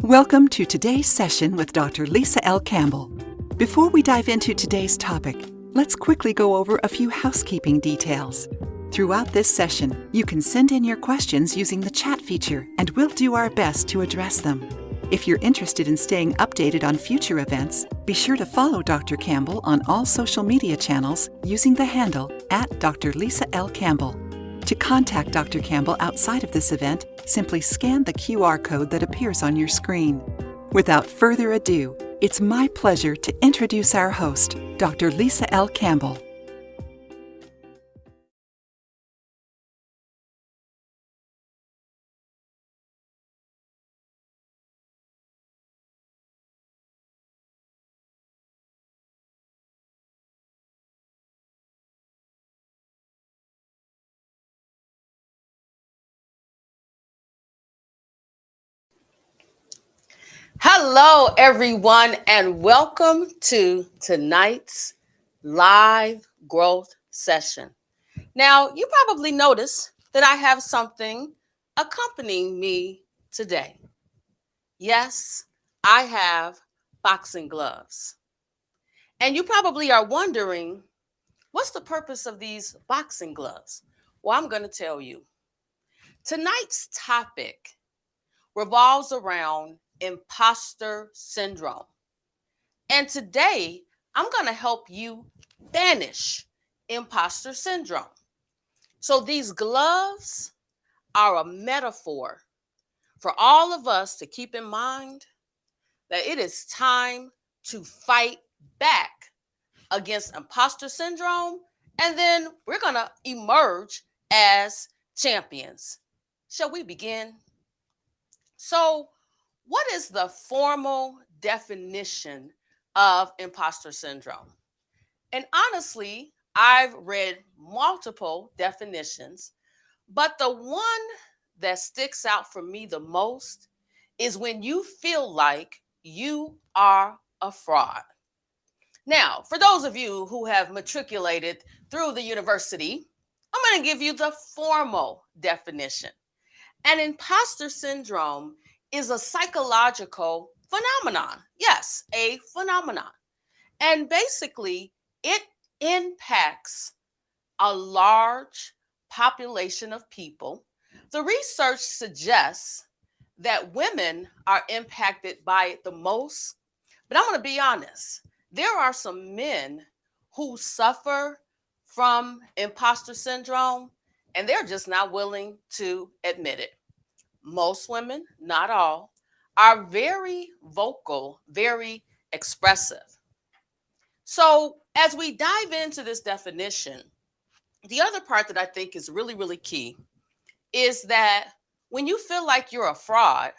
Welcome to today's session with Dr. Lisa L. Campbell. Before we dive into today's topic, let's quickly go over a few housekeeping details. Throughout this session, you can send in your questions using the chat feature, and we'll do our best to address them. If you're interested in staying updated on future events, be sure to follow Dr. Campbell on all social media channels using the handle @Dr. Lisa L. Campbell. To contact Dr. Campbell outside of this event, simply scan the QR code that appears on your screen. Without further ado, it's my pleasure to introduce our host, Dr. Lisa L. Campbell. Hello, everyone, and welcome to tonight's live growth session. Now, you probably noticed that I have something accompanying me today. Yes, I have boxing gloves. And you probably are wondering, what's the purpose of these boxing gloves? Well, I'm going to tell you. Tonight's topic revolves around imposter syndrome. And today, I'm going to help you banish imposter syndrome. So these gloves are a metaphor for all of us to keep in mind that it is time to fight back against imposter syndrome, and then we're going to emerge as champions. Shall we begin? So, what is the formal definition of imposter syndrome? And honestly, I've read multiple definitions, but the one that sticks out for me the most is when you feel like you are a fraud. Now, for those of you who have matriculated through the university, I'm going to give you the formal definition. An imposter syndrome is a psychological phenomenon. Yes, a phenomenon. And basically, it impacts a large population of people. The research suggests that women are impacted by it the most. But I'm going to be honest, there are some men who suffer from imposter syndrome, and they're just not willing to admit it. Most women, not all, are very vocal, very expressive. So, as we dive into this definition, the other part that I think is really, really key is that when you feel like you're a fraud,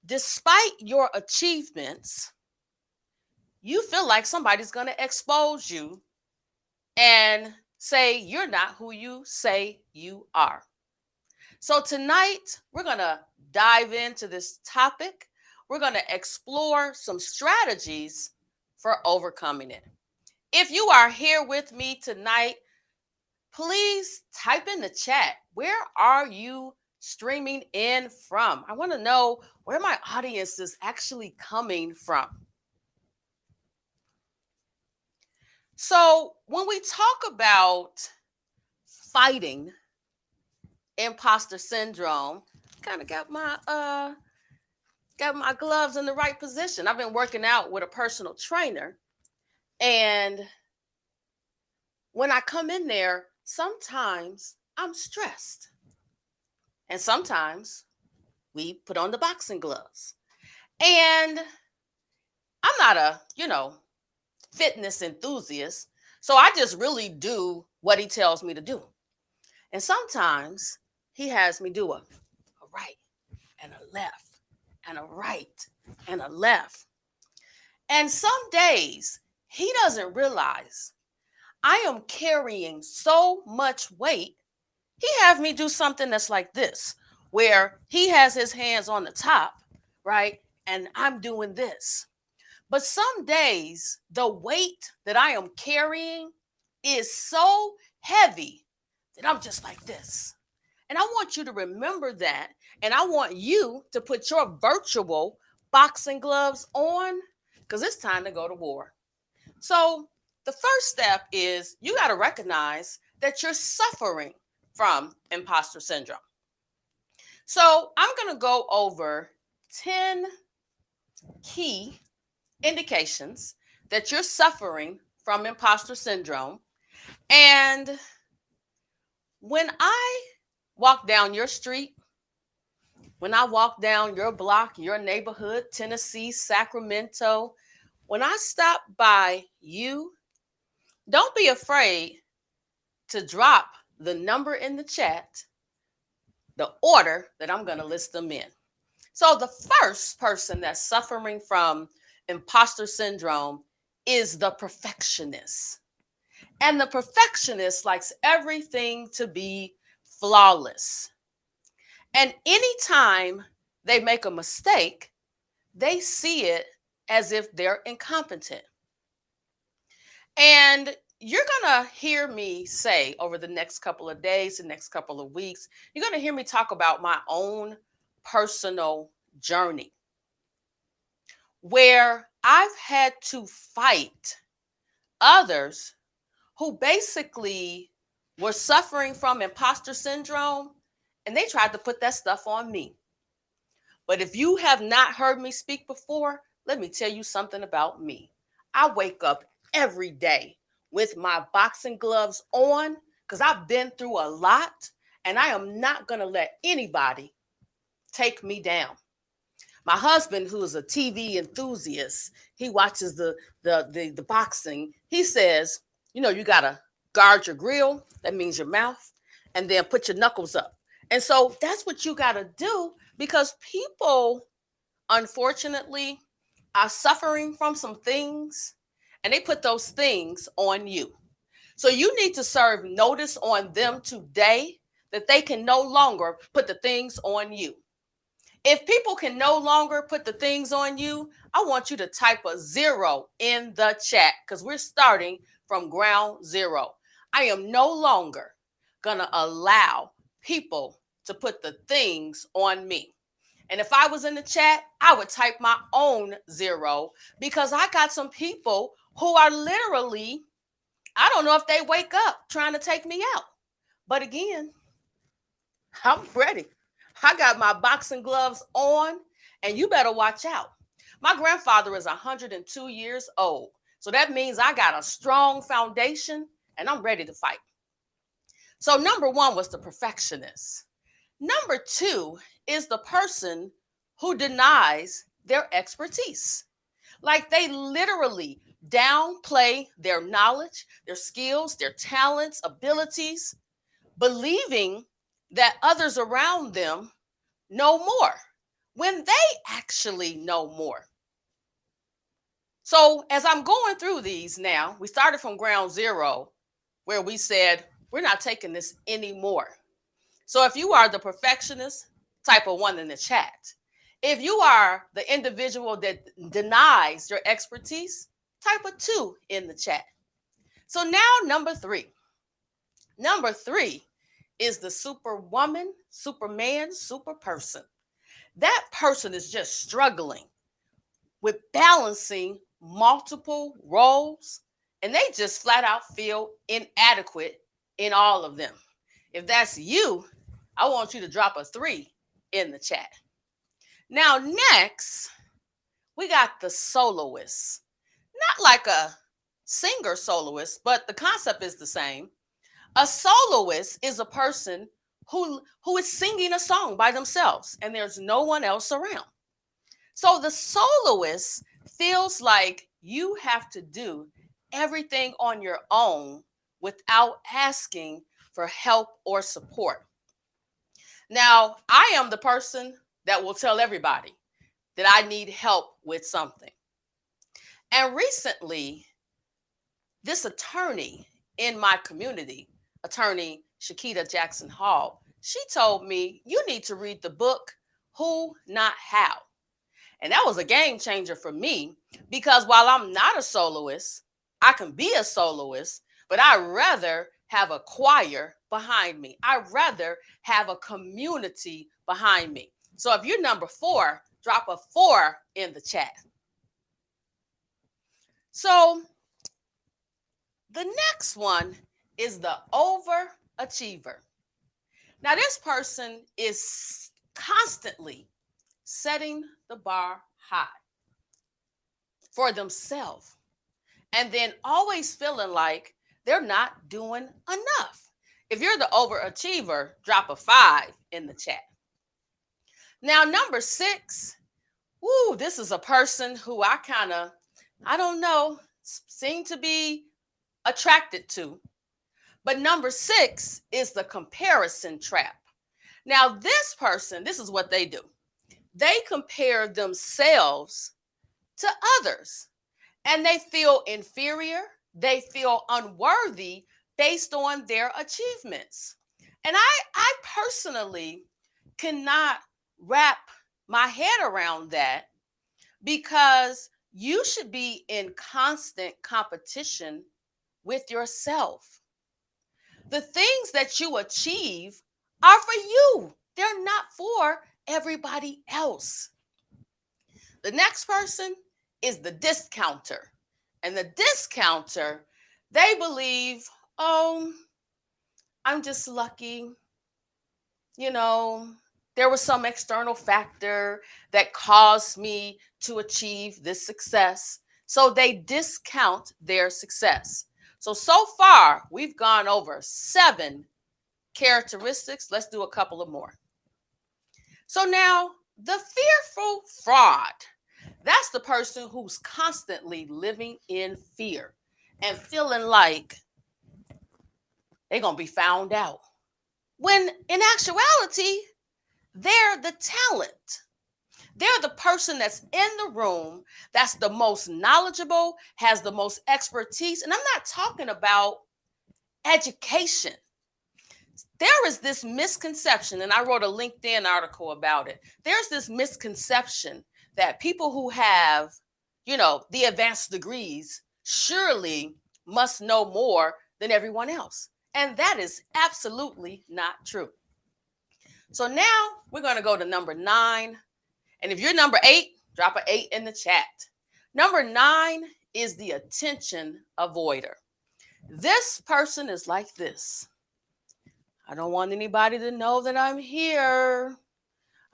despite your achievements, you feel like somebody's going to expose you and say you're not who you say you are. So tonight, we're going to dive into this topic. We're going to explore some strategies for overcoming it. If you are here with me tonight, please type in the chat. Where are you streaming in from? I want to know where my audience is actually coming from. So, when we talk about fighting imposter syndrome, kind of got my gloves in the right position. I've been working out with a personal trainer, and when I come in there, sometimes I'm stressed. And sometimes we put on the boxing gloves. And I'm not a, fitness enthusiast. So I just really do what he tells me to do. And sometimes he has me do a right and a left and a right and a left. And some days he doesn't realize I am carrying so much weight. He has me do something that's like this, where he has his hands on the top, right? And I'm doing this. But some days, the weight that I am carrying is so heavy that I'm just like this. And I want you to remember that And I want you to put your virtual boxing gloves on because it's time to go to war. So, the first step is you got to recognize that you're suffering from imposter syndrome. So, I'm going to go over 10 key indications that you're suffering from imposter syndrome. And when I walk down your street, when I walk down your block, your neighborhood, Tennessee, Sacramento, when I stop by you, don't be afraid to drop the number in the chat, the order that I'm going to list them in. So, the first person that's suffering from imposter syndrome is the perfectionist. And the perfectionist likes everything to be flawless. And anytime they make a mistake, they see it as if they're incompetent. And you're going to hear me say over the next couple of days, the next couple of weeks, you're going to hear me talk about my own personal journey where I've had to fight others who basically were suffering from imposter syndrome and they tried to put that stuff on me. But if you have not heard me speak before, let me tell you something about me. I wake up every day with my boxing gloves on because I've been through a lot and I am not going to let anybody take me down. My husband, who is a TV enthusiast, he watches the boxing. He says, you got to guard your grill, that means your mouth, and then put your knuckles up. And so that's what you got to do because people, unfortunately, are suffering from some things and they put those things on you. So you need to serve notice on them today that they can no longer put the things on you. If people can no longer put the things on you, I want you to type a 0 in the chat because we're starting from ground zero. I am no longer going to allow people to put the things on me. And if I was in the chat, I would type my own 0 because I got some people who are literally, I don't know if they wake up trying to take me out. But again, I'm ready. I got my boxing gloves on, and you better watch out. My grandfather is 102 years old. So that means I got a strong foundation and I'm ready to fight. So, number one was the perfectionist. Number two is the person who denies their expertise. Like they literally downplay their knowledge, their skills, their talents, abilities, believing that others around them know more when they actually know more. So, as I'm going through these now, we started from ground zero where we said, we're not taking this anymore. So, if you are the perfectionist, type a 1 in the chat. If you are the individual that denies your expertise, type a 2 in the chat. So, now number three. Number three is the superwoman, superman, super person. That person is just struggling with balancing multiple roles and they just flat out feel inadequate in all of them. If that's you, I want you to drop a 3 in the chat. Now, next, we got the soloist. Not like a singer soloist, but the concept is the same. A soloist is a person who is singing a song by themselves and there's no one else around. So the soloist feels like you have to do everything on your own without asking for help or support. Now, I am the person that will tell everybody that I need help with something. And recently, this attorney in my community, attorney Shakita Jackson Hall, she told me, you need to read the book, Who Not How. And that was a game changer for me because while I'm not a soloist, I can be a soloist, but I'd rather have a choir behind me. I'd rather have a community behind me. So if you're number 4, drop a 4 in the chat. So the next one is the overachiever. Now, this person is constantly setting the bar high for themselves and then always feeling like they're not doing enough. If you're the overachiever, drop a 5 in the chat. Now, number 6, this is a person who I don't know, seem to be attracted to. But number 6 is the comparison trap. Now, this person, this is what they do. They compare themselves to others, and they feel inferior. They feel unworthy based on their achievements. And I personally cannot wrap my head around that, because you should be in constant competition with yourself. The things that you achieve are for you. They're not for everybody else. The next person is the discounter. And the discounter, they believe, oh, I'm just lucky. There was some external factor that caused me to achieve this success. So they discount their success. So far, we've gone over 7 characteristics. Let's do a couple of more. So now, the fearful fraud. That's the person who's constantly living in fear and feeling like they're going to be found out, when in actuality, they're the talent. They're the person that's in the room that's the most knowledgeable, has the most expertise. And I'm not talking about education. There is this misconception, and I wrote a LinkedIn article about it. There's this misconception that people who have, the advanced degrees surely must know more than everyone else. And that is absolutely not true. So now we're going to go to number 9. And if you're number 8, drop an 8 in the chat. Number 9 is the attention avoider. This person is like this. I don't want anybody to know that I'm here.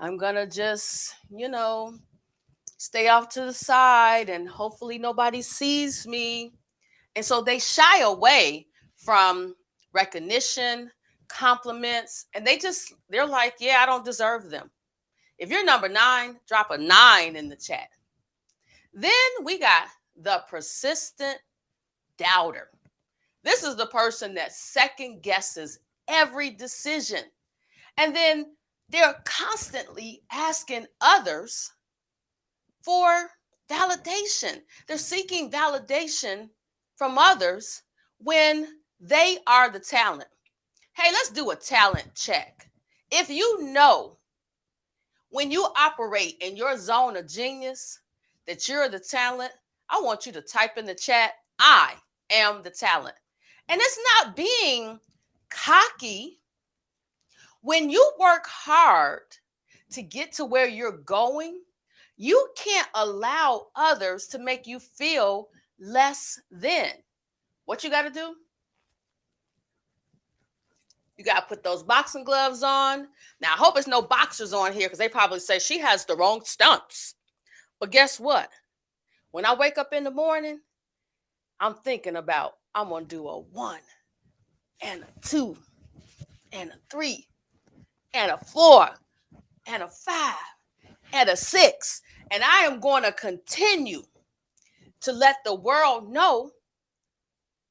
I'm going to just, stay off to the side and hopefully nobody sees me. And so they shy away from recognition, compliments, and they're like, yeah, I don't deserve them. If you're number 9, drop a 9 in the chat. Then we got the persistent doubter. This is the person that second guesses every decision. And then they're constantly asking others for validation. They're seeking validation from others when they are the talent. Hey, let's do a talent check. If you know when you operate in your zone of genius that you're the talent, I want you to type in the chat, I am the talent. And it's not being cocky. When you work hard to get to where you're going, you can't allow others to make you feel less than. What you got to do? You got to put those boxing gloves on. Now, I hope it's no boxers on here, because they probably say she has the wrong stunts. But guess what? When I wake up in the morning, I'm thinking about, I'm going to do a 1 and a 2 and a 3 and a 4 and a 5 and a 6. And I am going to continue to let the world know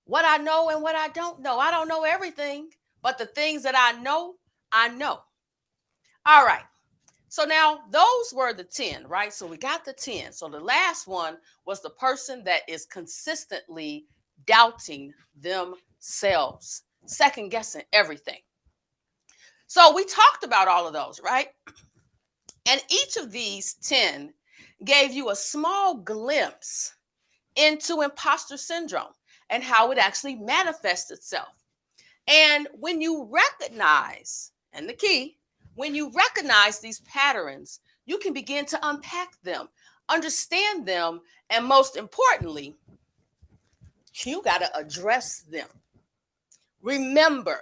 what I know and what I don't know. I don't know everything, but the things that I know, I know. All right. So now those were the 10, right? So we got the 10. So the last one was the person that is consistently doubting themselves, second guessing everything. So we talked about all of those, right? And each of these 10 gave you a small glimpse into imposter syndrome. and how it actually manifests itself. And when you recognize, and the key, when you recognize these patterns, you can begin to unpack them, understand them, and most importantly, you got to address them. Remember,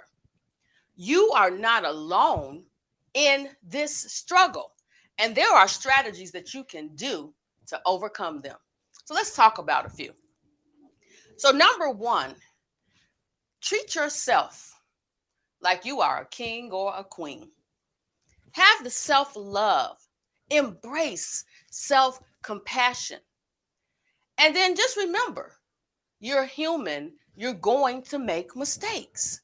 you are not alone in this struggle, and there are strategies that you can do to overcome them. So let's talk about a few. So, number one, treat yourself like you are a king or a queen. Have the self love, embrace self compassion. And then just remember, you're human, you're going to make mistakes.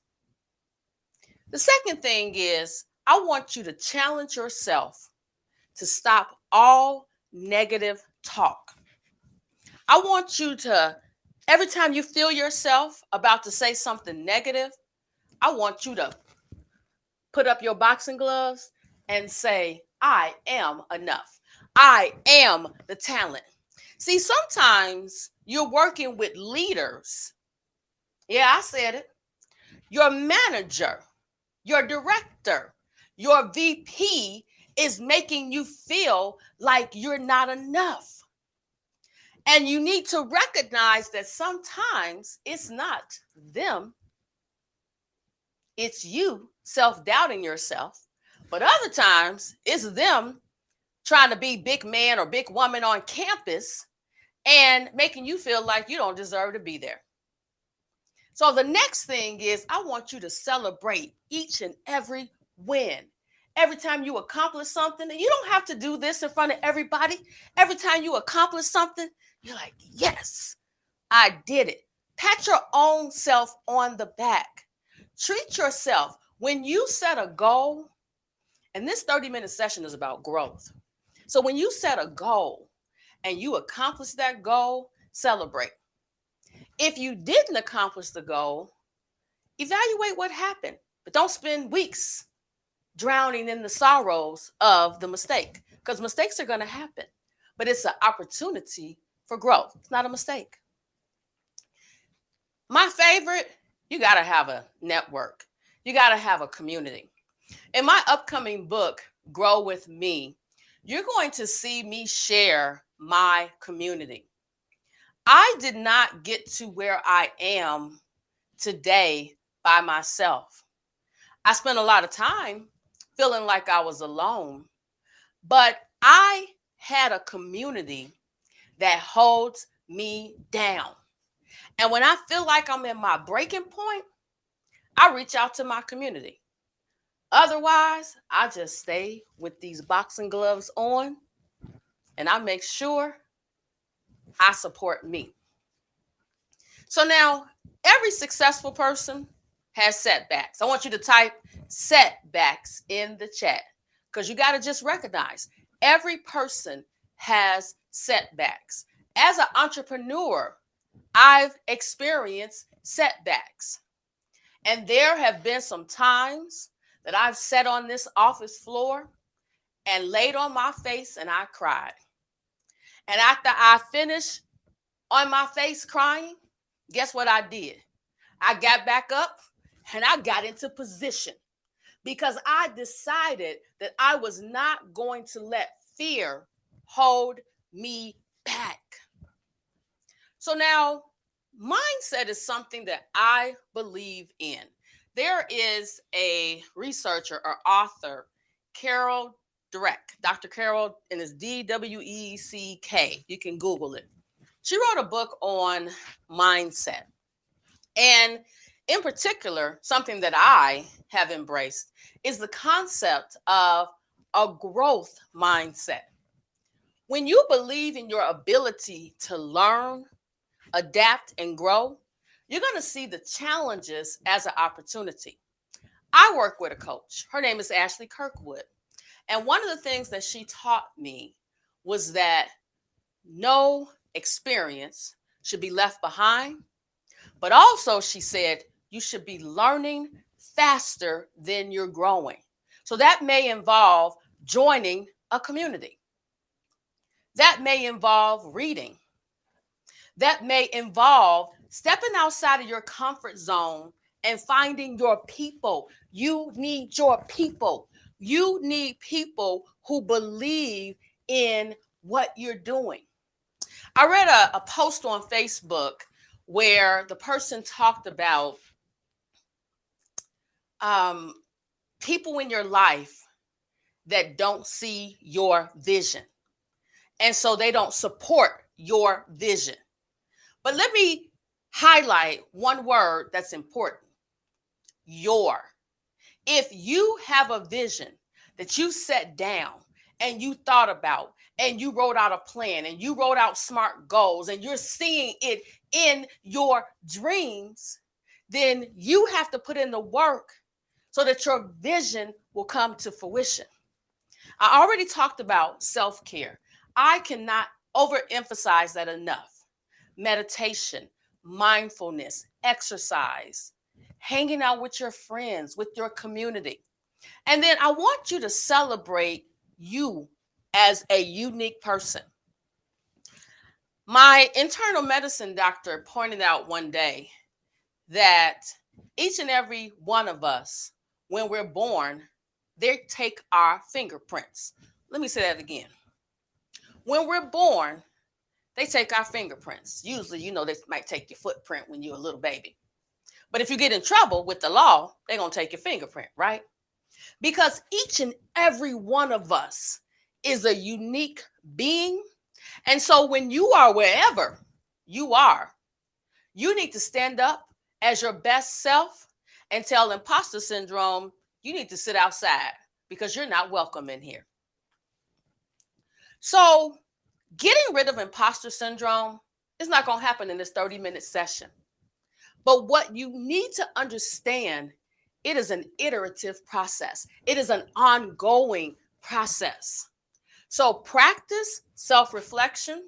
The second thing is, I want you to challenge yourself to stop all negative talk. I want you to, every time you feel yourself about to say something negative, I want you to put up your boxing gloves and say, I am enough. I am the talent. See, sometimes you're working with leaders. Yeah, I said it. Your manager, your director, your VP is making you feel like you're not enough. And you need to recognize that sometimes it's not them, it's you self-doubting yourself. But other times it's them trying to be big man or big woman on campus and making you feel like you don't deserve to be there. So the next thing is, I want you to celebrate each and every win. Every time you accomplish something, and you don't have to do this in front of everybody. Every time you accomplish something, you're like, yes, I did it. Pat your own self on the back. Treat yourself. When you set a goal, and this 30-minute session is about growth. So when you set a goal and you accomplish that goal, celebrate. If you didn't accomplish the goal, evaluate what happened, but don't spend weeks drowning in the sorrows of the mistake, because mistakes are going to happen, but it's an opportunity for growth. It's not a mistake. My favorite, you got to have a network. You got to have a community. In my upcoming book, Grow With Me, you're going to see me share my community. I did not get to where I am today by myself. I spent a lot of time feeling like I was alone, but I had a community that holds me down. And when I feel like I'm in my breaking point, I reach out to my community. Otherwise, I just stay with these boxing gloves on and I make sure I support me. So now, every successful person has setbacks. I want you to type setbacks in the chat, because you got to just recognize every person has setbacks. As an entrepreneur, I've experienced setbacks. And there have been some times that I've sat on this office floor and laid on my face and I cried. And after I finished on my face crying, guess what I did? I got back up and I got into position, because I decided that I was not going to let fear hold me back. So now, mindset is something that I believe in. There is a researcher or author, Carol Dweck, Dr. Carol, and it's Dweck. You can Google it. She wrote a book on mindset. And in particular, something that I have embraced is the concept of a growth mindset. When you believe in your ability to learn, adapt, and grow, you're going to see the challenges as an opportunity. I work with a coach. Her name is Ashley Kirkwood. And one of the things that she taught me was that no experience should be left behind. But also, she said, you should be learning faster than you're growing. So that may involve joining a community. That may involve reading. That may involve Stepping outside of your comfort zone and finding your people. You need your people. You need people who believe in what you're doing. I read a post on Facebook where the person talked about people in your life that don't see your vision. And so they don't support your vision. But let me highlight one word that's important: your. If you have a vision that you set down and you thought about and you wrote out a plan and you wrote out SMART goals and you're seeing it in your dreams, then you have to put in the work so that your vision will come to fruition. I already talked about self-care. I cannot overemphasize that enough. Meditation, mindfulness, exercise, hanging out with your friends, with your community. And then I want you to celebrate you as a unique person. My internal medicine doctor pointed out one day that each and every one of us, when we're born, they take our fingerprints. Let me say that again. When we're born, they take our fingerprints. Usually, they might take your footprint when you're a little baby. But if you get in trouble with the law, they're going to take your fingerprint, right? Because each and every one of us is a unique being. And so when you are wherever you are, you need to stand up as your best self and tell imposter syndrome, you need to sit outside because you're not welcome in here. So getting rid of imposter syndrome is not going to happen in this 30-minute session. But what you need to understand, it is an iterative process. It is an ongoing process. So practice self-reflection,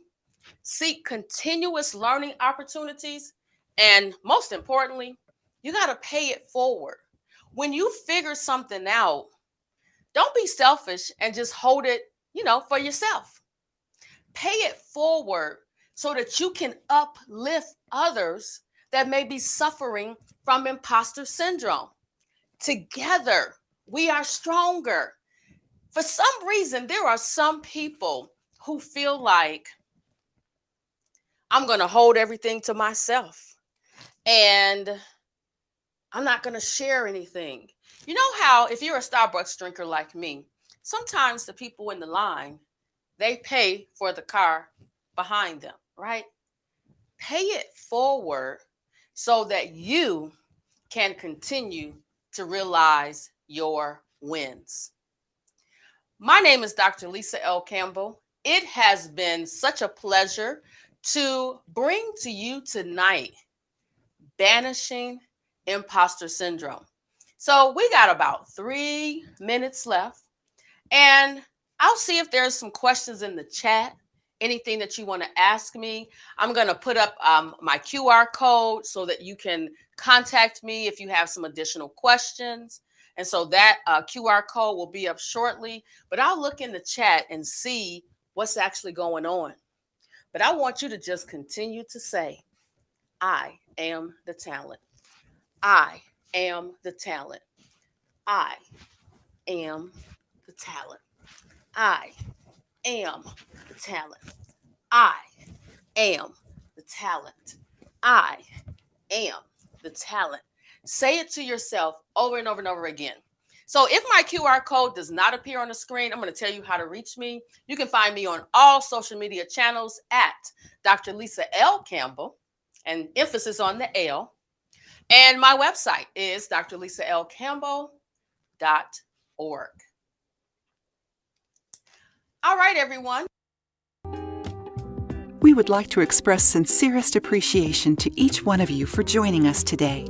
seek continuous learning opportunities, and most importantly, you got to pay it forward. When you figure something out, don't be selfish and just hold it, for yourself. Pay it forward so that you can uplift others that may be suffering from imposter syndrome. Together, we are stronger. For some reason, there are some people who feel like, I'm going to hold everything to myself and I'm not going to share anything. You know how if you're a Starbucks drinker like me, sometimes the people in the line, they pay for the car behind them, right? Pay it forward so that you can continue to realize your wins. My name is Dr. Lisa L. Campbell. It has been such a pleasure to bring to you tonight Banishing Imposter Syndrome. So we got about 3 minutes left, and I'll see if there's some questions in the chat, anything that you want to ask me. I'm going to put up my QR code so that you can contact me if you have some additional questions. And so that QR code will be up shortly, but I'll look in the chat and see what's actually going on. But I want you to just continue to say, I am the talent. I am the talent. I am the talent. I am the talent. I am the talent. I am the talent. Say it to yourself over and over and over again. So if my QR code does not appear on the screen, I'm going to tell you how to reach me. You can find me on all social media channels at Dr. Lisa L. Campbell, and emphasis on the L. And my website is drlisalcampbell.org. All right, everyone. We would like to express sincerest appreciation to each one of you for joining us today.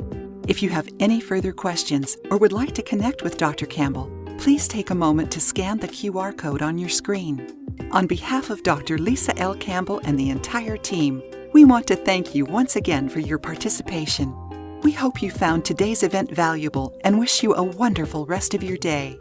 If you have any further questions or would like to connect with Dr. Campbell, please take a moment to scan the QR code on your screen. On behalf of Dr. Lisa L. Campbell and the entire team, we want to thank you once again for your participation. We hope you found today's event valuable and wish you a wonderful rest of your day.